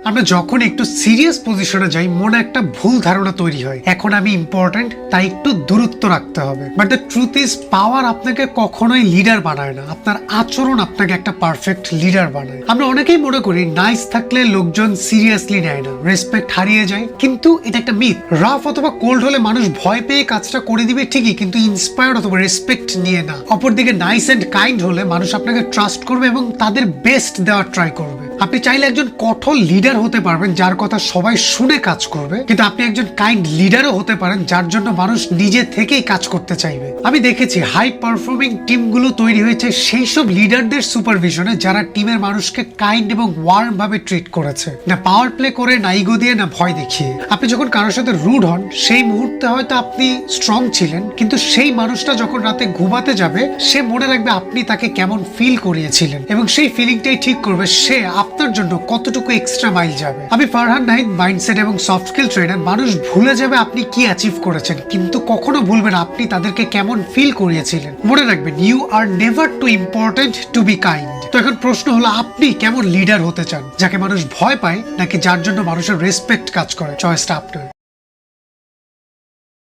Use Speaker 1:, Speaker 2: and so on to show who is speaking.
Speaker 1: আমরা যখন একটু সিরিয়াস পজিশনে যাই মনে একটা ভুল ধারণা তৈরি হয়, এখন আমি ইম্পর্টেন্ট, তাই একটু দূরত্ব রাখতে হবে। বাট দ্য ট্রুথ ইজ, পাওয়ার আপনাকে কখনোই লিডার বানায় না, আপনার আচরণ আপনাকে একটা পারফেক্ট লিডার বানায়। আমরা অনেকেই মনে করি নাইস থাকলে লোকজন সিরিয়াসলি নেয় না, রেসপেক্ট হারিয়ে যায়, কিন্তু এটা একটা মিথ। রাফ অথবা কোল্ড হলে মানুষ ভয় পেয়ে কাজটা করে দিবে ঠিকই, কিন্তু ইন্সপায়ার্ড অথবা রেসপেক্ট নিয়ে না। অপরদিকে নাইস এন্ড কাইন্ড হলে মানুষ আপনাকে ট্রাস্ট করবে এবং তাদের বেস্ট দেওয়ার ট্রাই করবে। আপনি চাইলে একজন কঠোর লিডার হতে পারবেন যার কথা সবাই শুনে কাজ করবে, কিন্তু আপনি একজন কাইন্ড লিডারও হতে পারেন যার জন্য মানুষ নিজে থেকেই কাজ করতে চাইবে। আমি দেখেছি হাই পারফর্মিং টিমগুলো তৈরি হয়েছে সেই সব লিডারদের সুপারভিশনে যারা টিমের মানুষকে কাইন্ড এবং ওয়ার্ম ভাবে ট্রিট করেছে, না পাওয়ার প্লে করে, না ইগো দিয়ে, না ভয় দেখিয়ে। আপনি যখন কারোর সাথে রুড হন সেই মুহূর্তে হয়তো আপনি স্ট্রং ছিলেন, কিন্তু সেই মানুষটা যখন রাতে ঘুমাতে যাবে সে মনে রাখবে আপনি তাকে কেমন ফিল করিয়েছিলেন, এবং সেই ফিলিংটাই ঠিক করবে সে আপনার জন্য কতটুকু এক্সট্রা মাইল যাবে। আমি ফারহান নাহিদ, মাইন্ডসেট এবং সফট স্কিল ট্রেনার। মানুষ ভুলে যাবে আপনি কি অ্যাচিভ করেছেন, কিন্তু কখনো ভুলবেন আপনি তাদেরকে কেমন ফিল করিয়েছিলেন। মনে রাখবেন, you are never too important to be kind. তো এখন প্রশ্ন হলো, আপনি কেমন লিডার হতে চান? যাকে মানুষ ভয় পায়, নাকি যার জন্য মানুষের রেসপেক্ট কাজ করে? চয়েসটা আপনার।